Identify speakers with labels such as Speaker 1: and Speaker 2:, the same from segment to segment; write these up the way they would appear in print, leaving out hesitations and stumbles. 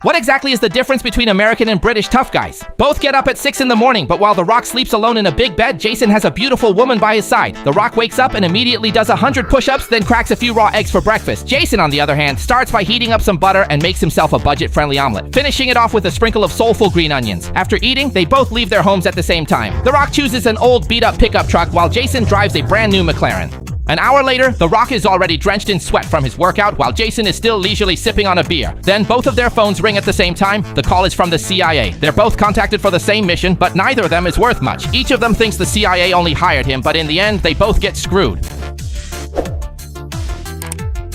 Speaker 1: What exactly is the difference between American and British tough guys? Both get up at 6 in the morning, but while The Rock sleeps alone in a big bed, Jason has a beautiful woman by his side. The Rock wakes up and immediately does 100 push-ups, then cracks a few raw eggs for breakfast. Jason, on the other hand, starts by heating up some butter and makes himself a budget-friendly omelet, finishing it off with a sprinkle of soulful green onions. After eating, they both leave their homes at the same time. The Rock chooses an old beat-up pickup truck while Jason drives a brand new McLaren. An hour later, The Rock is already drenched in sweat from his workout while Jason is still leisurely sipping on a beer. Then both of their phones ring at the same time. The call is from the CIA. They're both contacted for the same mission, but neither of them is worth much. Each of them thinks the CIA only hired him, but in the end, they both get screwed.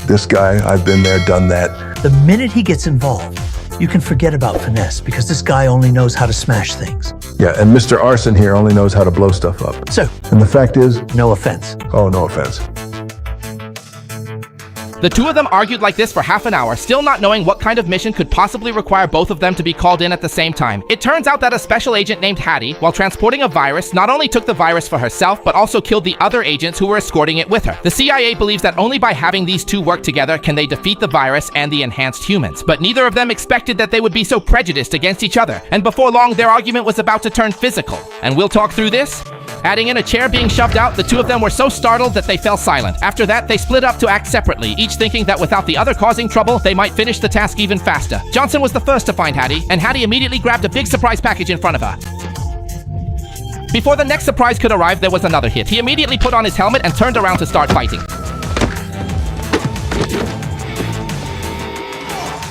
Speaker 2: This guy, I've been there, done that.
Speaker 3: The minute he gets involved, you can forget about finesse because this guy only knows how to smash things.
Speaker 2: Yeah, and Mr. Arson here only knows how to blow stuff up.
Speaker 3: So,
Speaker 2: And the fact is...
Speaker 3: no offense.
Speaker 2: Oh, no offense.
Speaker 1: The two of them argued like this for half an hour, still not knowing what kind of mission could possibly require both of them to be called in at the same time. It turns out that a special agent named Hattie, while transporting a virus, not only took the virus for herself, but also killed the other agents who were escorting it with her. The CIA believes that only by having these two work together can they defeat the virus and the enhanced humans. But neither of them expected that they would be so prejudiced against each other, and before long their argument was about to turn physical. And we'll talk through this. Adding in a chair being shoved out, the two of them were so startled that they fell silent. After that, they split up to act separately, each thinking that without the other causing trouble, they might finish the task even faster. Johnson was the first to find Hattie, and Hattie immediately grabbed a big surprise package in front of her. Before the next surprise could arrive, there was another hit. He immediately put on his helmet and turned around to start fighting.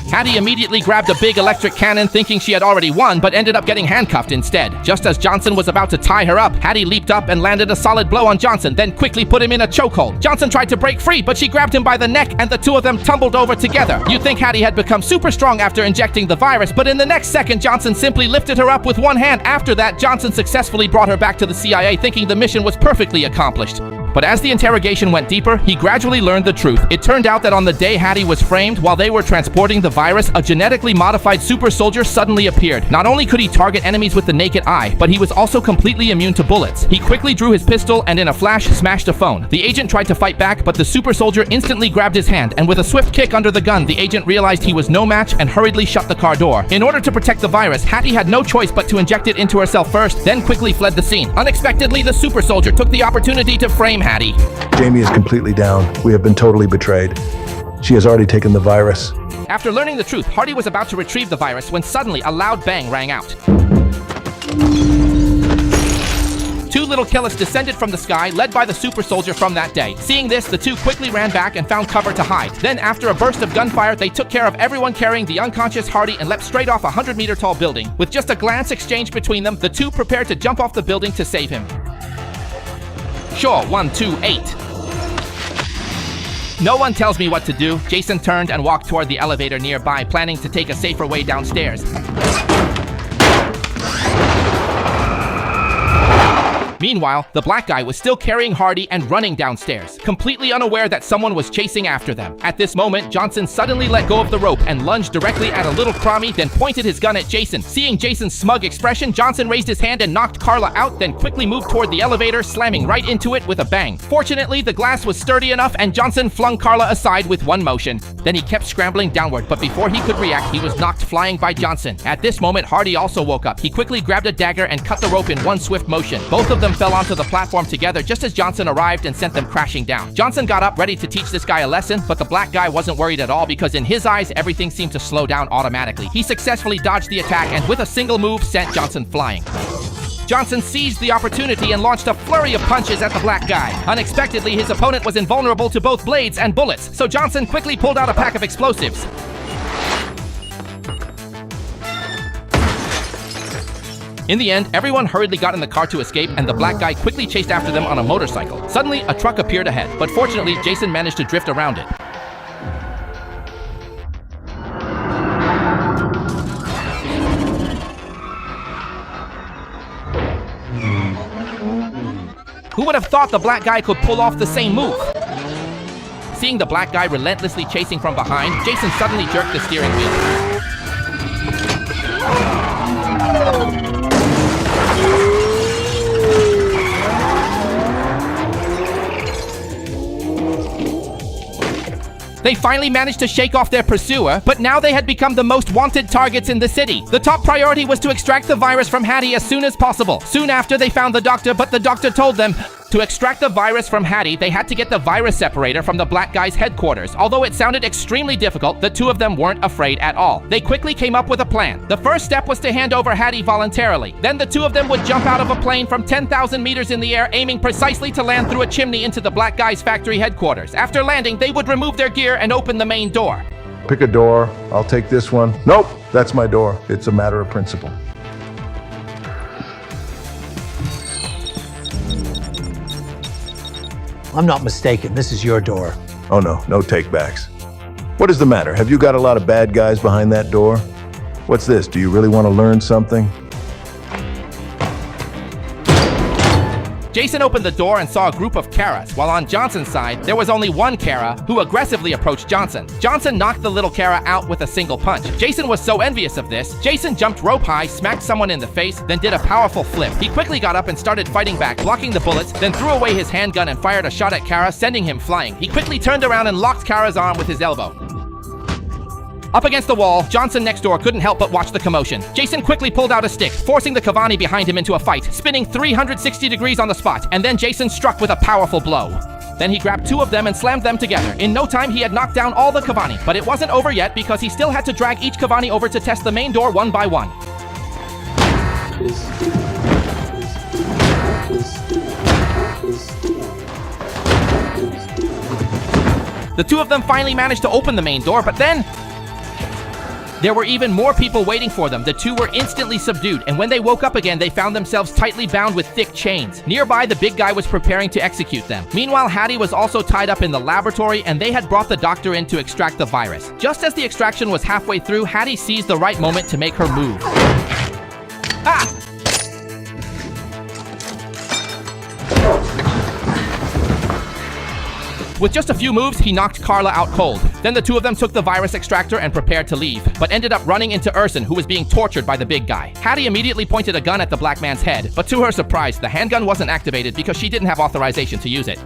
Speaker 1: Hattie immediately grabbed a big electric cannon thinking she had already won, but ended up getting handcuffed instead. Just as Johnson was about to tie her up, Hattie leaped up and landed a solid blow on Johnson, then quickly put him in a chokehold. Johnson tried to break free, but she grabbed him by the neck and the two of them tumbled over together. You'd think Hattie had become super strong after injecting the virus, but in the next second, Johnson simply lifted her up with one hand. After that, Johnson successfully brought her back to the CIA, thinking the mission was perfectly accomplished. But as the interrogation went deeper, he gradually learned the truth. It turned out that on the day Hattie was framed, while they were transporting the virus, a genetically modified super soldier suddenly appeared. Not only could he target enemies with the naked eye, but he was also completely immune to bullets. He quickly drew his pistol and in a flash smashed a phone. The agent tried to fight back, but the super soldier instantly grabbed his hand, and with a swift kick under the gun, the agent realized he was no match and hurriedly shut the car door. In order to protect the virus, Hattie had no choice but to inject it into herself first, then quickly fled the scene. Unexpectedly, the super soldier took the opportunity to frame Hattie.
Speaker 2: Jamie is completely down. We have been totally betrayed. She has already taken the virus.
Speaker 1: After learning the truth, Hardy was about to retrieve the virus when suddenly a loud bang rang out. Two little killers descended from the sky, led by the super soldier from that day. Seeing this, the two quickly ran back and found cover to hide. Then, after a burst of gunfire, they took care of everyone carrying the unconscious Hardy and leapt straight off a 100-meter-tall building. With just a glance exchanged between them, the two prepared to jump off the building to save him. Shaw 128. No one tells me what to do. Jason turned and walked toward the elevator nearby, planning to take a safer way downstairs. Meanwhile, the black guy was still carrying Hardy and running downstairs, completely unaware that someone was chasing after them. At this moment, Johnson suddenly let go of the rope and lunged directly at a little crummy, then pointed his gun at Jason. Seeing Jason's smug expression, Johnson raised his hand and knocked Carla out, then quickly moved toward the elevator, slamming right into it with a bang. Fortunately, the glass was sturdy enough and Johnson flung Carla aside with one motion. Then he kept scrambling downward, but before he could react, he was knocked flying by Johnson. At this moment, Hardy also woke up. He quickly grabbed a dagger and cut the rope in one swift motion. Both of them fell onto the platform together just as Johnson arrived and sent them crashing down. Johnson got up ready to teach this guy a lesson, but the black guy wasn't worried at all because in his eyes, everything seemed to slow down automatically. He successfully dodged the attack and with a single move sent Johnson flying. Johnson seized the opportunity and launched a flurry of punches at the black guy. Unexpectedly, his opponent was invulnerable to both blades and bullets, so Johnson quickly pulled out a pack of explosives. In the end, everyone hurriedly got in the car to escape, and the black guy quickly chased after them on a motorcycle. Suddenly, a truck appeared ahead, but fortunately, Jason managed to drift around it. Who would have thought the black guy could pull off the same move? Seeing the black guy relentlessly chasing from behind, Jason suddenly jerked the steering wheel. They finally managed to shake off their pursuer, but now they had become the most wanted targets in the city. The top priority was to extract the virus from Hattie as soon as possible. Soon after, they found the doctor, but the doctor told them to extract the virus from Hattie, they had to get the virus separator from the black guy's headquarters. Although it sounded extremely difficult, the two of them weren't afraid at all. They quickly came up with a plan. The first step was to hand over Hattie voluntarily. Then the two of them would jump out of a plane from 10,000 meters in the air, aiming precisely to land through a chimney into the black guy's factory headquarters. After landing, they would remove their gear and open the main door.
Speaker 2: Pick a door. I'll take this one. Nope, that's my door. It's a matter of principle.
Speaker 3: I'm not mistaken. This is your door.
Speaker 2: Oh no, no takebacks. What is the matter? Have you got a lot of bad guys behind that door? What's this? Do you really want to learn something?
Speaker 1: Jason opened the door and saw a group of Karas, while on Johnson's side, there was only one Kara who aggressively approached Johnson. Johnson knocked the little Kara out with a single punch. Jason was so envious of this, Jason jumped rope high, smacked someone in the face, then did a powerful flip. He quickly got up and started fighting back, blocking the bullets, then threw away his handgun and fired a shot at Kara, sending him flying. He quickly turned around and locked Kara's arm with his elbow. Up against the wall, Johnson next door couldn't help but watch the commotion. Jason quickly pulled out a stick, forcing the Cavani behind him into a fight, spinning 360 degrees on the spot, and then Jason struck with a powerful blow. Then he grabbed two of them and slammed them together. In no time, he had knocked down all the Cavani, but it wasn't over yet because he still had to drag each Cavani over to test the main door one by one. The two of them finally managed to open the main door, but then there were even more people waiting for them. The two were instantly subdued, and when they woke up again, they found themselves tightly bound with thick chains. Nearby, the big guy was preparing to execute them. Meanwhile, Hattie was also tied up in the laboratory, and they had brought the doctor in to extract the virus. Just as the extraction was halfway through, Hattie seized the right moment to make her move. Ah! With just a few moves, he knocked Carla out cold. Then the two of them took the virus extractor and prepared to leave, but ended up running into Urson, who was being tortured by the big guy. Hattie immediately pointed a gun at the black man's head, but to her surprise, the handgun wasn't activated because she didn't have authorization to use it.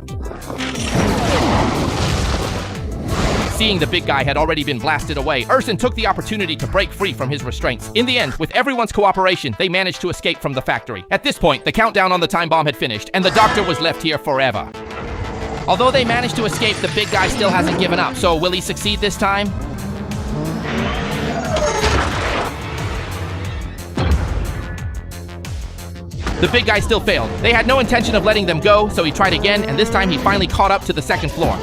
Speaker 1: Seeing the big guy had already been blasted away, Urson took the opportunity to break free from his restraints. In the end, with everyone's cooperation, they managed to escape from the factory. At this point, the countdown on the time bomb had finished, and the doctor was left here forever. Although they managed to escape, the big guy still hasn't given up, so will he succeed this time? The big guy still failed. They had no intention of letting them go, so he tried again, and this time he finally caught up to the second floor.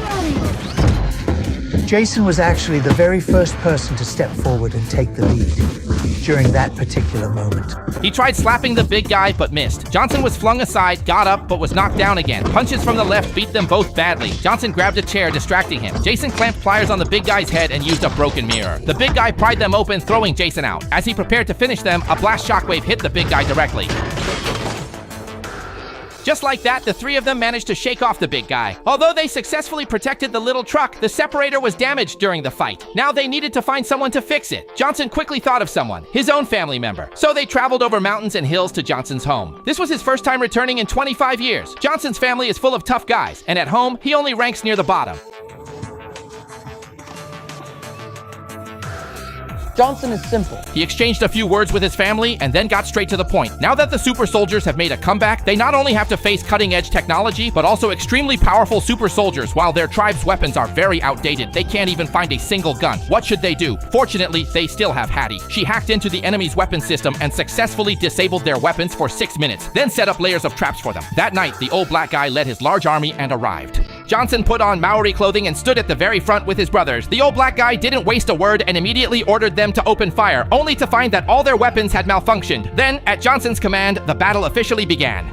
Speaker 3: Jason was actually the very first person to step forward and take the lead during that particular moment.
Speaker 1: He tried slapping the big guy, but missed. Johnson was flung aside, got up, but was knocked down again. Punches from the left beat them both badly. Johnson grabbed a chair, distracting him. Jason clamped pliers on the big guy's head and used a broken mirror. The big guy pried them open, throwing Jason out. As he prepared to finish them, a blast shockwave hit the big guy directly. Just like that, the three of them managed to shake off the big guy. Although they successfully protected the little truck, the separator was damaged during the fight. Now they needed to find someone to fix it. Johnson quickly thought of someone, his own family member. So they traveled over mountains and hills to Johnson's home. This was his first time returning in 25 years. Johnson's family is full of tough guys, and at home, he only ranks near the bottom.
Speaker 4: Johnson is simple.
Speaker 1: He exchanged a few words with his family and then got straight to the point. Now that the super soldiers have made a comeback, they not only have to face cutting-edge technology, but also extremely powerful super soldiers. While their tribe's weapons are very outdated, they can't even find a single gun. What should they do? Fortunately, they still have Hattie. She hacked into the enemy's weapon system and successfully disabled their weapons for 6 minutes, then set up layers of traps for them. That night, the old black guy led his large army and arrived. Johnson put on Maori clothing and stood at the very front with his brothers. The old black guy didn't waste a word and immediately ordered them to open fire, only to find that all their weapons had malfunctioned. Then, at Johnson's command, the battle officially began.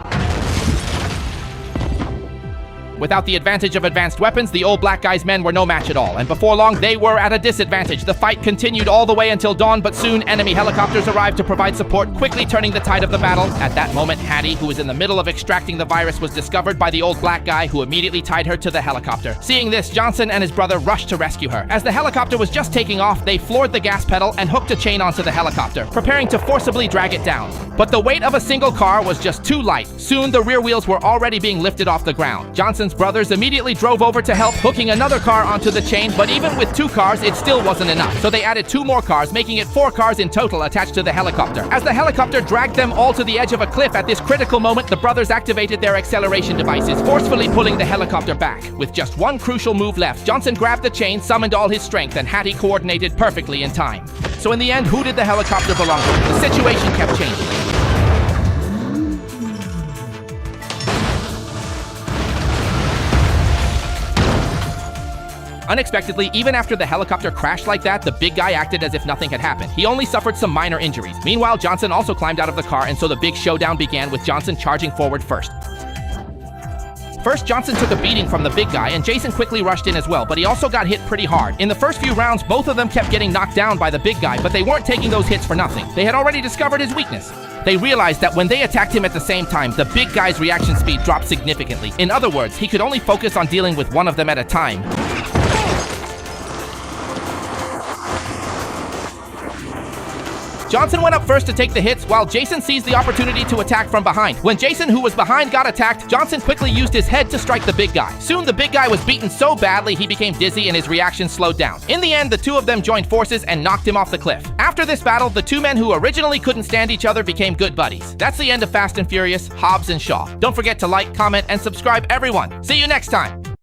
Speaker 1: Without the advantage of advanced weapons, the old black guy's men were no match at all, and before long, they were at a disadvantage. The fight continued all the way until dawn, but soon enemy helicopters arrived to provide support, quickly turning the tide of the battle. At that moment, Hattie, who was in the middle of extracting the virus, was discovered by the old black guy, who immediately tied her to the helicopter. Seeing this, Johnson and his brother rushed to rescue her. As the helicopter was just taking off, they floored the gas pedal and hooked a chain onto the helicopter, preparing to forcibly drag it down. But the weight of a single car was just too light. Soon, the rear wheels were already being lifted off the ground. Johnson Johnson's brothers immediately drove over to help, hooking another car onto the chain, but even with 2 cars, it still wasn't enough. So they added 2 more cars, making it 4 cars in total attached to the helicopter. As the helicopter dragged them all to the edge of a cliff at this critical moment, the brothers activated their acceleration devices, forcefully pulling the helicopter back. With just one crucial move left, Johnson grabbed the chain, summoned all his strength, and Hattie coordinated perfectly in time. So in the end, who did the helicopter belong to? The situation kept changing. Unexpectedly, even after the helicopter crashed like that, the big guy acted as if nothing had happened. He only suffered some minor injuries. Meanwhile, Johnson also climbed out of the car, and so the big showdown began with Johnson charging forward first. First, Johnson took a beating from the big guy, and Jason quickly rushed in as well, but he also got hit pretty hard. In the first few rounds, both of them kept getting knocked down by the big guy, but they weren't taking those hits for nothing. They had already discovered his weakness. They realized that when they attacked him at the same time, the big guy's reaction speed dropped significantly. In other words, he could only focus on dealing with one of them at a time. Johnson went up first to take the hits, while Jason seized the opportunity to attack from behind. When Jason, who was behind, got attacked, Johnson quickly used his head to strike the big guy. Soon, the big guy was beaten so badly he became dizzy and his reaction slowed down. In the end, the 2 of them joined forces and knocked him off the cliff. After this battle, the 2 men who originally couldn't stand each other became good buddies. That's the end of Fast and Furious, Hobbs and Shaw. Don't forget to like, comment, and subscribe, everyone. See you next time!